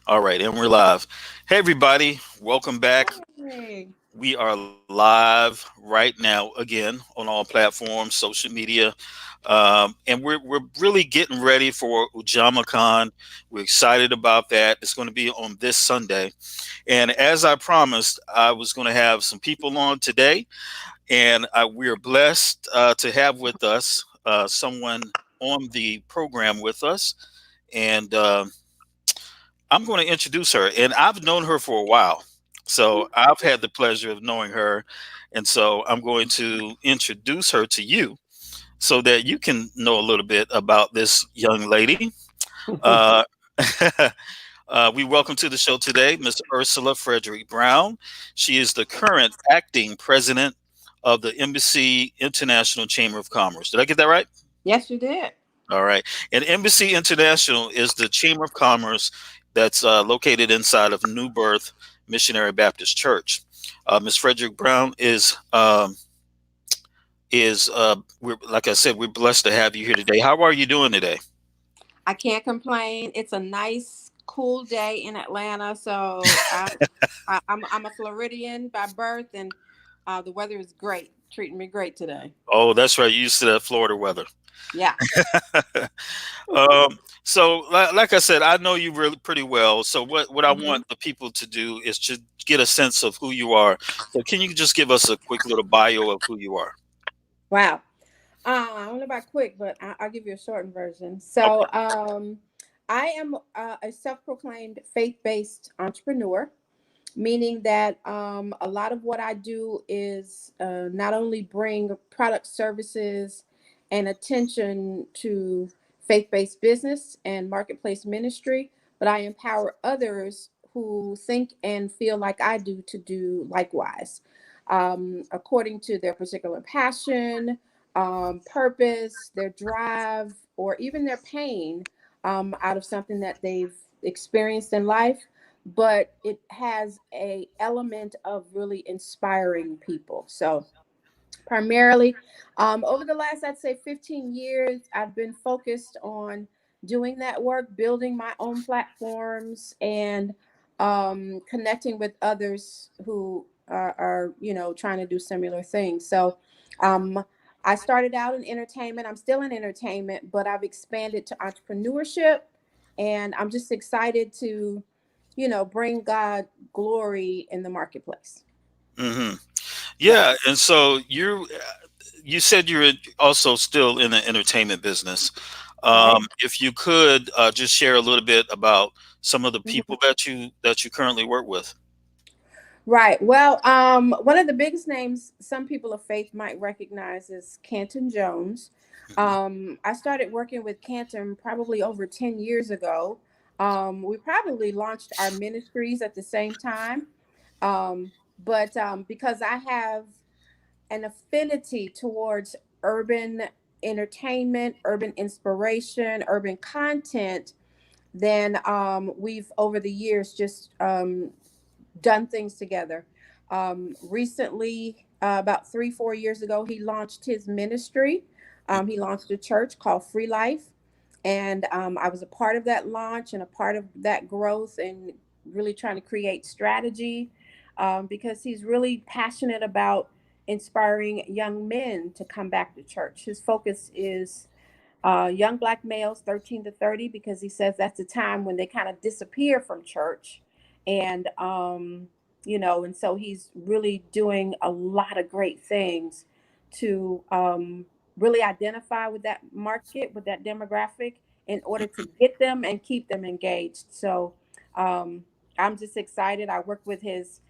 All right, and we're live. Hey, everybody, welcome back. Hey. We are live right now again on all platforms, social media, and we're really getting ready for Ujama. We're excited about that. It's going to be on this Sunday, and as I promised, I was going to have some people on today, and we are blessed to have with us someone on the program with us, and I'm going to introduce her, and I've known her for a while. So I've had the pleasure of knowing her. And so I'm going to introduce her to you so that you can know a little bit about this young lady. Uh, we welcome to the show today Miss Ursula Frederick-Brown. She is the current acting president of the Embassy International Chamber of Commerce. Did I get that right? Yes, you did. All right. And Embassy International is the Chamber of Commerce that's located inside of New Birth Missionary Baptist Church. Ms. Frederick Brown is we're, like I said, we're blessed to have you here today. How are you doing today? I can't complain. It's a nice, cool day in Atlanta. So I'm a Floridian by birth, and the weather is great, treating me great today. Oh, that's right. You used to that Florida weather. Yeah. Like I said, I know you really pretty well. So what I Mhm. want the people to do is to get a sense of who you are. So can you just give us a quick little bio of who you are? Wow. I don't know about quick, but I'll give you a shortened version. Okay. I am a self-proclaimed faith-based entrepreneur, meaning that a lot of what I do is not only bring product services and attention to faith based business and marketplace ministry, but I empower others who think and feel like I do to do likewise, according to their particular passion, purpose, their drive, or even their pain out of something that they've experienced in life, but it has a element of really inspiring people. So primarily, over the last, I'd say 15 years, I've been focused on doing that work, building my own platforms, and connecting with others who are trying to do similar things. So um, I started out in entertainment. I'm still in entertainment, but I've expanded to entrepreneurship, and I'm just excited to bring God glory in the marketplace. hmm Yeah, Yes. and so you said you're also still in the entertainment business. Right. If you could just share a little bit about some of the Mhm. people that you currently work with. Right. Well, one of the biggest names some people of faith might recognize is Canton Jones. Mhm. I started working with Canton probably over 10 years ago. We probably launched our ministries at the same time. But because I have an affinity towards urban entertainment, urban inspiration, urban content, then we've over the years just done things together. Recently, about 3, 4 years ago, he launched his ministry. He launched a church called Free Life. And I was a part of that launch and a part of that growth and really trying to create strategy because he's really passionate about inspiring young men to come back to church. His focus is young Black males 13 to 30 because he says that's the time when they kind of disappear from church. And, and so he's really doing a lot of great things to really identify with that market, with that demographic, in order to get them and keep them engaged. So um, I'm just excited. I work with his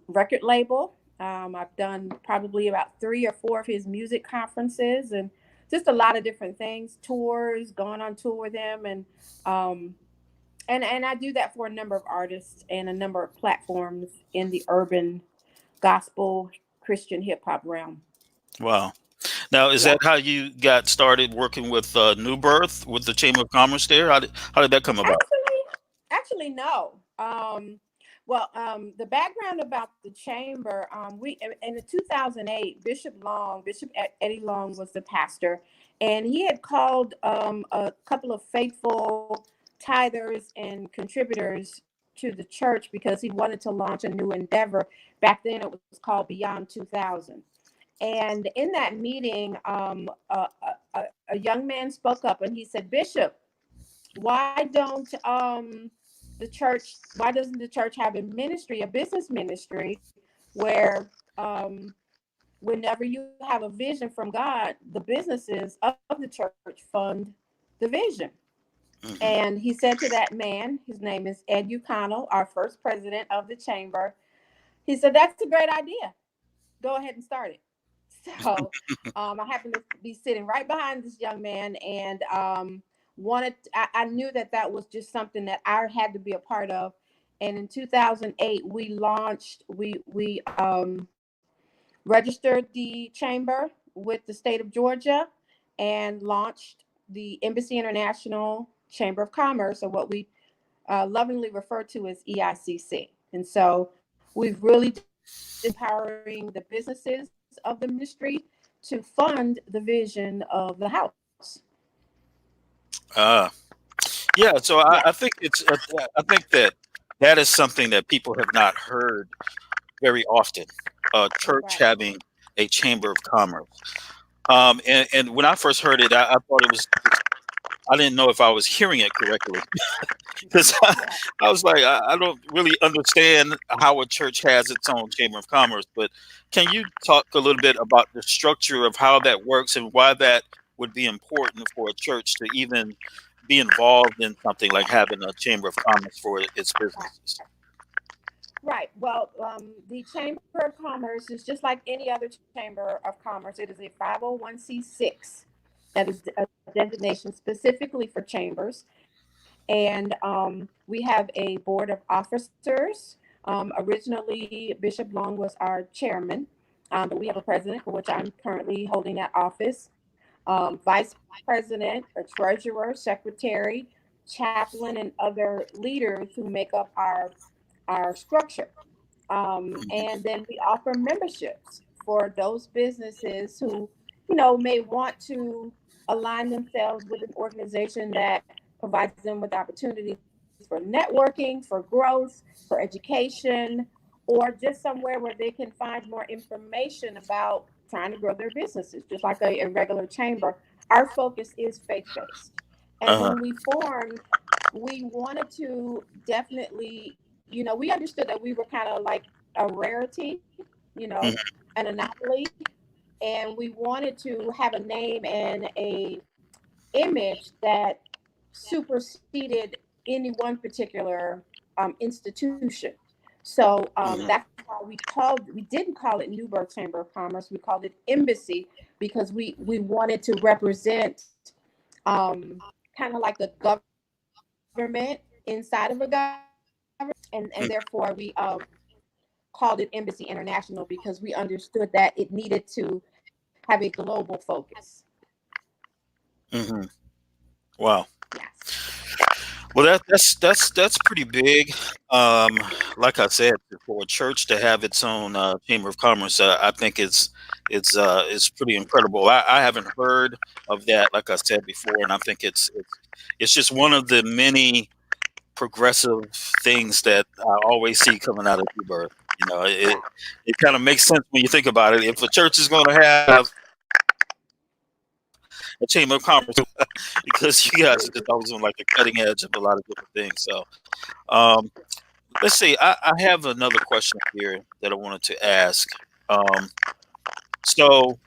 record label. I've done probably about 3 or 4 of his music conferences and just a lot of different things, tours, going on tour with him, um, and I do that for a number of artists and a number of platforms in the urban gospel Christian hip hop realm. Wow. Now, is Yeah. that how you got started working with New Birth with the Chamber of Commerce there? How did that come about? Actually, no. The background about the chamber, we in the 2008, Bishop Eddie Long was the pastor, and he had called a couple of faithful tithers and contributors to the church because he wanted to launch a new endeavor. Back then, it was called Beyond 2000. And in that meeting, a young man spoke up and he said, "Bishop, why don't the church? Why doesn't the church have a ministry, a business ministry, where whenever you have a vision from God, the businesses of the church fund the vision?" Hmm. And he said to that man, his name is Ed Uconnell, our first president of the chamber, he said, "That's a great idea. Go ahead and start it." So I happened to be sitting right behind this young man and I knew that that was just something that I had to be a part of. And in 2008, we launched, we registered the chamber with the state of Georgia and launched the Embassy International Chamber of Commerce, or what we lovingly refer to as EICC. And so we've really just empowering the businesses of the ministry to fund the vision of the house. Uh, yeah. So Yeah, I think I think that that is something that people have not heard very often. A church right. having a chamber of commerce. And when I first heard it, I thought it was just, I didn't know if I was hearing it correctly because Right. I was like, I don't really understand how a church has its own chamber of commerce. But can you talk a little bit about the structure of how that works and why that would be important for a church to even be involved in something like having a chamber of commerce for its Right. businesses? Right. Well, the Chamber of Commerce is just like any other Chamber of Commerce. It is a 501c6. That is a designation specifically for chambers. And we have a board of officers. Originally, Bishop Long was our chairman, but we have a president, for which I'm currently holding that office, vice president, a treasurer, secretary, chaplain, and other leaders who make up our structure. And then we offer memberships for those businesses who, may want to align themselves with an organization that provides them with opportunities for networking, for growth, for education, or just somewhere where they can find more information about trying to grow their businesses, just like a regular chamber. Our focus is faith based. And Uh-huh. when we formed, we wanted to definitely, we understood that we were kind of like a rarity, you know, Mhm. an anomaly. And we wanted to have a name and a image that superseded any one particular institution. So Mhm. that's why we didn't call it Newburgh Chamber of Commerce. We called it Embassy because we wanted to represent um, kind of like a government inside of a government, and therefore we called it Embassy International because we understood that it needed to have a global focus. Mhm. Wow. Yes. Well, that's pretty big. Like I said, for a church to have its own chamber of commerce, I think it's pretty incredible. I haven't heard of that, like I said before, and I think it's just one of the many progressive things that I always see coming out of Uber. You know, it kind of makes sense when you think about it. If a church is going to have a chamber of commerce, because you guys are just always on like the cutting edge of a lot of different things. So. Um, let's see. I have another question here that I wanted to ask. Um, so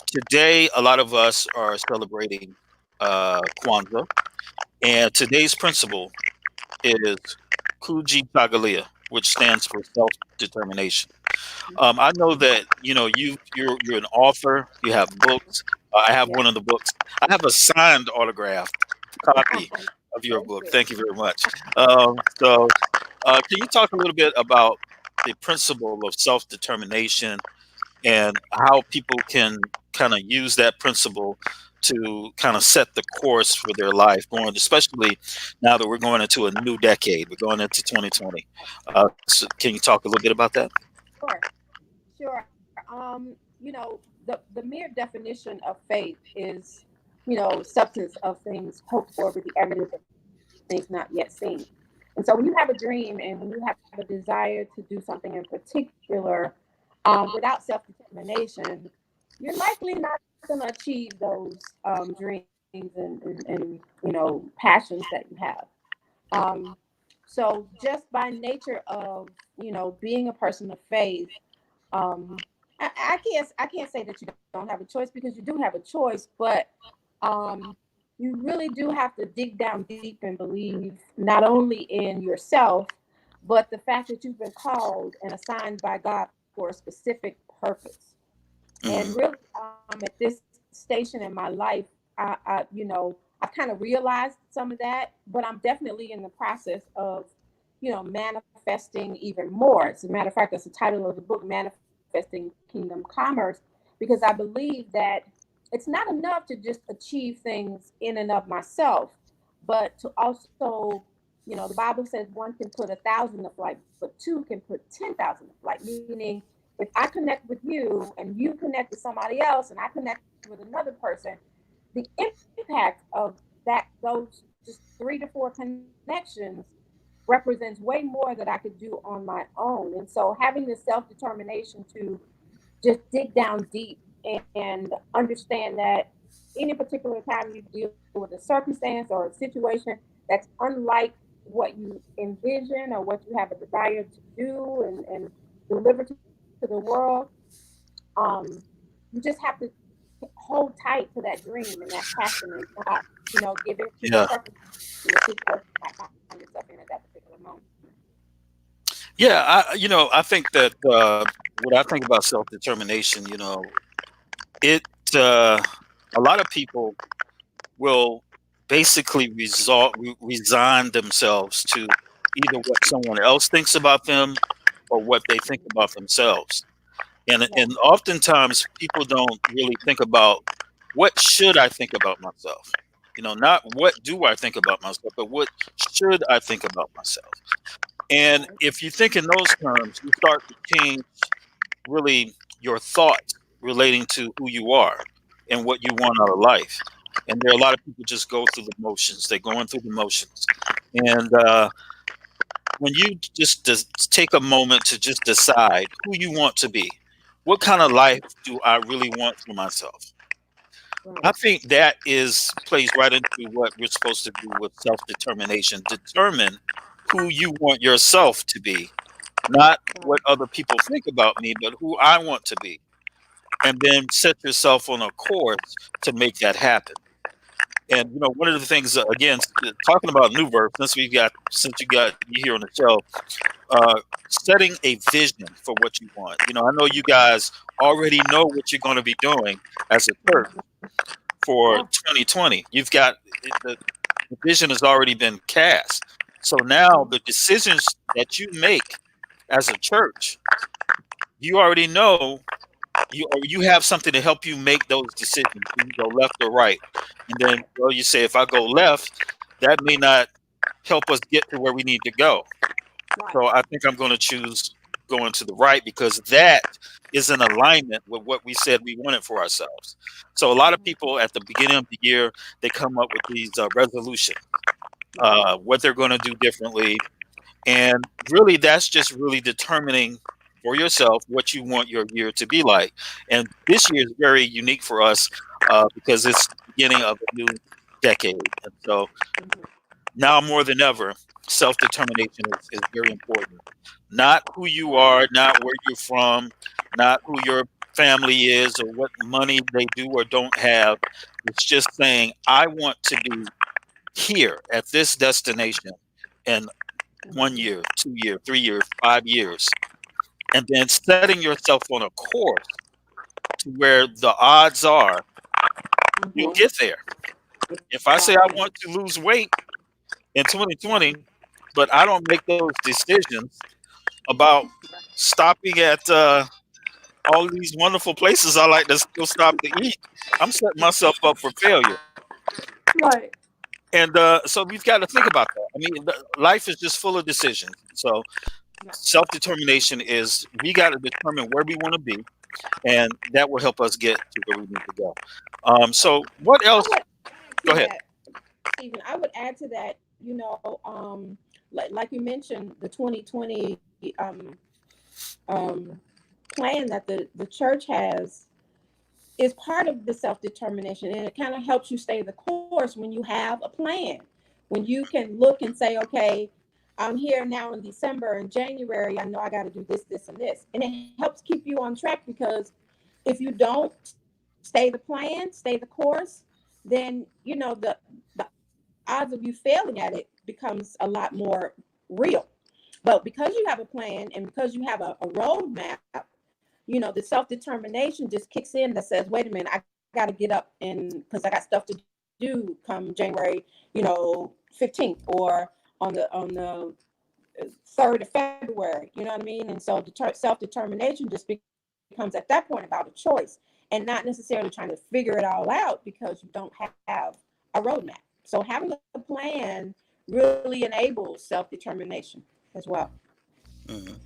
today, a lot of us are celebrating Kwanzaa, and today's principle is Kujitagalia, which stands for self-determination. I know that you're an author. You have books. I have Yeah. one of the books. I have a signed autographed copy of your That's book. good. Thank you very much. So, can you talk a little bit about the principle of self determination and how people can kind of use that principle to kind of set the course for their life going, especially now that we're going into a new decade. We're going into 2020. So can you talk a little bit about that? Sure. Sure. The mere definition of faith is, substance of things hoped for with the evidence of things not seen. things not yet seen. And so when you have a dream and when you have a desire to do something in particular, without self-determination, you're likely not going to achieve those dreams and passions that you have. Um, so just by nature of being a person of faith, I can't say that you don't have a choice, because you do have a choice, but um, you really do have to dig down deep and believe not only in yourself, but the fact that you've been called and assigned by God for a specific purpose. And Mm-hmm. really, at this station in my life, I kind of realized some of that, but I'm definitely in the process of, manifesting even more. As a matter of fact, that's the title of the book, Manifesting Kingdom Commerce, because I believe that it's not enough to just achieve things in and of myself, but to also, the Bible says one can put 1,000 to flight, but two can put 10,000 to flight, meaning if I connect with you and you connect with somebody else and I connect with another person, the impact of those just 3 to 4 connections represents way more that I could do on my own. And so having the self-determination to just dig down deep and understand that any particular time you deal with a circumstance or a situation that's unlike what you envision or what you have a desire to do and deliver to the world, um, you just have to hold tight to that dream and that passion and not, give in to the Yeah. circumstance and the situation you might find yourself in at that particular moment. Yeah. I think that what I think about self determination, it uh, a lot of people will basically resign themselves to either what someone else thinks about them or what they think about themselves. Yeah. And oftentimes people don't really think about what should I think about myself. Not what do I think about myself, but what should I think about myself. And Right. if you think in those terms, you start to change really your thoughts relating to who you are and what you want out of life. And there are a lot of people just go through the motions. They're going through the motions. And when you just take a moment to just decide who you want to be, what kind of life do I really want for myself? I Right. think that is plays right into what we're supposed to do with self determination. Determine who you want yourself to be, not what Right. other people think about me, but who I want to be. And then set yourself on a course to make that happen. And one of the things, again, talking about new verb, since you here on the show, uh, setting a vision for what you want. I know you guys already know what you're going to be doing as a church for Yeah. 2020. You've got the vision has already been cast. So now Mhm. the decisions that you make as a church, you already know you have something to help you make those decisions. Do you go left or right? And then you say, if I go left, that may not help us get to where we need to go. Right. So I think I'm going to choose going to the right because that is in alignment with what we said we wanted for ourselves. So a lot of Mhm. people at the beginning of the year, they come up with these resolutions, Right. what they're going to do differently. And really, that's just really determining for yourself what you want your year to be like. And this year is very unique for us because it's the beginning of a new decade. And so Mhm. now more than ever, self determination is very important. Not who you are, not where you're from, not who your family is or what money they do or don't have. It's just saying, I want to be here at this destination in 1 year, 2 year, 3 years, 5 years, and then setting yourself on a course to where the odds are you'll Mhm. get there. If I say I Exactly. want to lose weight in 2020, but I don't make those decisions about stopping at all these wonderful places I like to still stop to eat, I'm setting myself up for failure. Right. And so we've got to think about that. I mean, life is just full of decisions. So Right. self determination is we got to determine where we want to be, and that will help us get to where we need to go. So what I else? would add Go to ahead. that, Stephen. I would add to that. you know, like you mentioned, the 2020 um, plan that the church has is part of the self-determination, and it kind of helps you stay the course when you have a plan, when you can look and say, okay, I'm here now in December and January, I know I got to do this, this, and this, and it helps keep you on track, because if you don't stay the plan, stay the course, then the odds of you failing at it becomes a lot more real. But because you have a plan and because you have a roadmap, the self-determination just kicks in that says, wait a minute, I got to get up, and because I got stuff to do come January, 15th, or on the 3rd of February, you know what I mean? And so self-determination just becomes at that point about a choice, and not necessarily trying to figure it all out because you don't have a roadmap. So having a plan really enables self-determination as well. Mhm.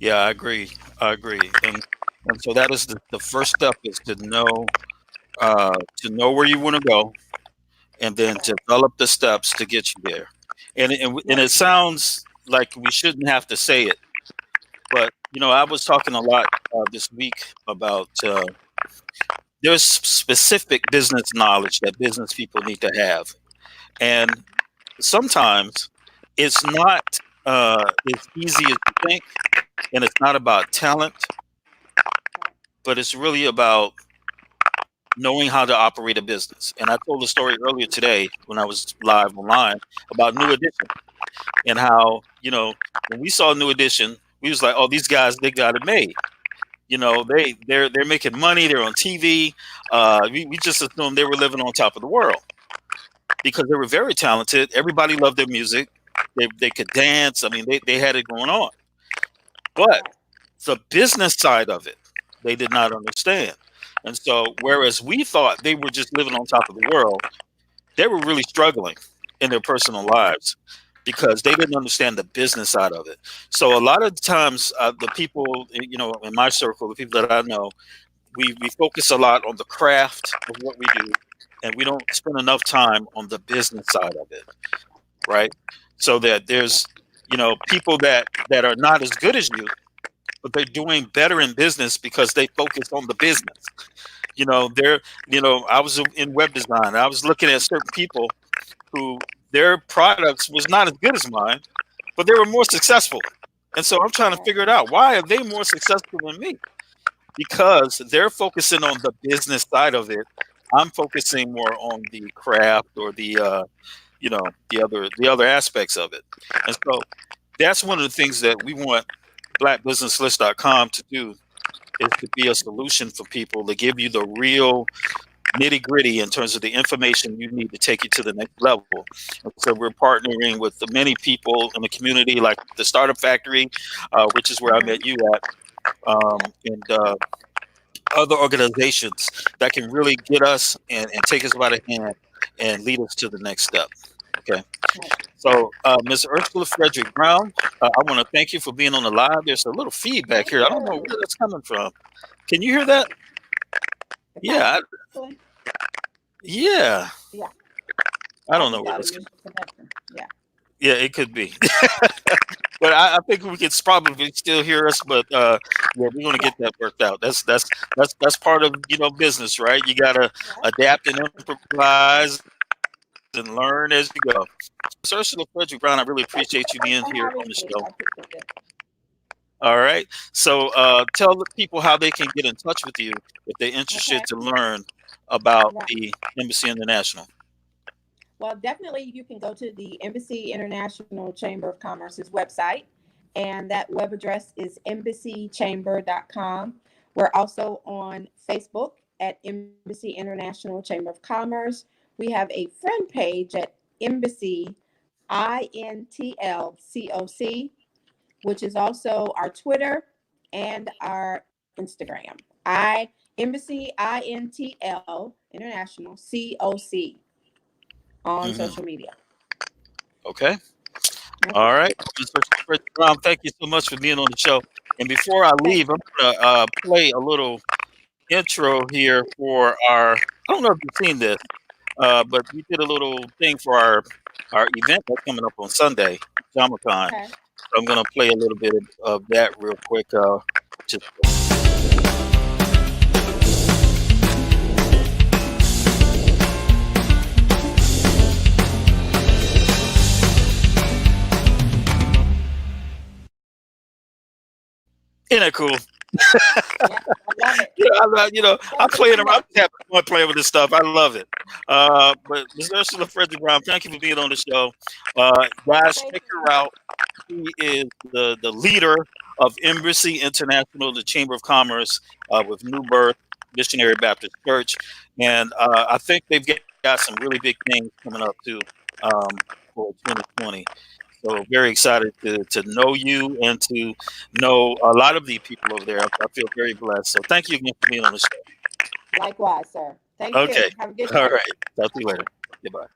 Yeah, I agree. I agree. And so that is the first step is to know where you want to go, and then Right. develop the steps to get you there. And Right. it sounds like we shouldn't have to say it, but I was talking a lot this week about there's specific business knowledge that business people need to have, and sometimes it's not as easy as you think, and it's not about talent, but it's really about knowing how to operate a business. And I told a story earlier today when I was live online about New Edition, and how when we saw New Edition, we was like, oh, these guys, they got it made. They're making money. They're on TV. We just assumed they were living on top of the world because they were very talented. Everybody loved their music. They could dance. I mean, they had it going on. But Right. the business side of it, they did not understand. And so, whereas we thought they were just living on top of the world, they were really struggling in their personal lives because they didn't understand the business side of it. So, a lot of times, the people, in my circle, the people that I know, we focus a lot on the craft of what we do, and we don't spend enough time on the business side of it, right? So that there's, people that are not as good as you, but they're doing better in business because they focus on the business. They're, I was in web design. I was looking at certain people who their products was not as good as mine, but they were more successful. And so I'm trying to Right. figure it out. Why are they more successful than me? Because they're focusing on the business side of it. I'm focusing more on the craft or the other aspects of it. And so that's one of the things that we want BlackBusinessList.com to do, is to be a solution for people to give you the real nitty gritty in terms of the information you need to take you to the next level. And so we're partnering with the many people in the community, like the Startup Factory, which is where I met you at, and other organizations that can really get us and take us by the hand and lead us to the next step. Okay. Right. So, Ms. Ursula Frederick-Brown, I want to thank you for being on the live. There's a little feedback Thank here. I don't know where you. that's coming from. Can you hear that? The Yeah, cackling. yeah. Yeah. I I don't know think where that that's was coming. your connection. Yeah. Yeah, it could be. But I think we could probably still hear us. But yeah, we're gonna Yeah. get that worked out. That's part of business, right? You gotta Yeah. adapt and improvise and learn as you go. So, Ms. Ursula Frederick Brown, I really appreciate you being Thank you here so on much the for show. having me. I appreciate it. All right. So tell the people how they can get in touch with you if they're interested Okay. to learn about Right. the Embassy International. Well, definitely you can go to the Embassy International Chamber of Commerce's website, and that web address is embassychamber.com. We're also on Facebook at Embassy International Chamber of Commerce. We have a friend page at Embassy INTLCOC, which is also our Twitter and our Instagram. Embassy INTL International COC on Hmm. social media. Okay. All Okay. right. Mr. Frederick Brown, thank you so much for being on the show. And before I Thank leave, I'm going to play a little intro here for our. I don't know if you've seen this, but we did a little thing for our our event that's coming up on Sunday, JamaCon. Okay. So I'm gonna play a little bit of that real quick. Just isn't that cool? Yeah, I love it. I'm Love the playing around. I'm connection. having fun playing with this stuff. I love it. But Ms. Ursula Frederick-Brown, thank you for being on the show. Guys, Thank check you. her out. She is the leader of Embassy International, the Chamber of Commerce with New Birth Missionary Baptist Church, and I think they've got some really big things coming up too for 2020. So very excited to know you and to know a lot of the people over there. I feel very blessed. So thank you again for being on the show. Likewise, sir. Thank Okay. you. Have a good All day. right. Talk to you later. Goodbye.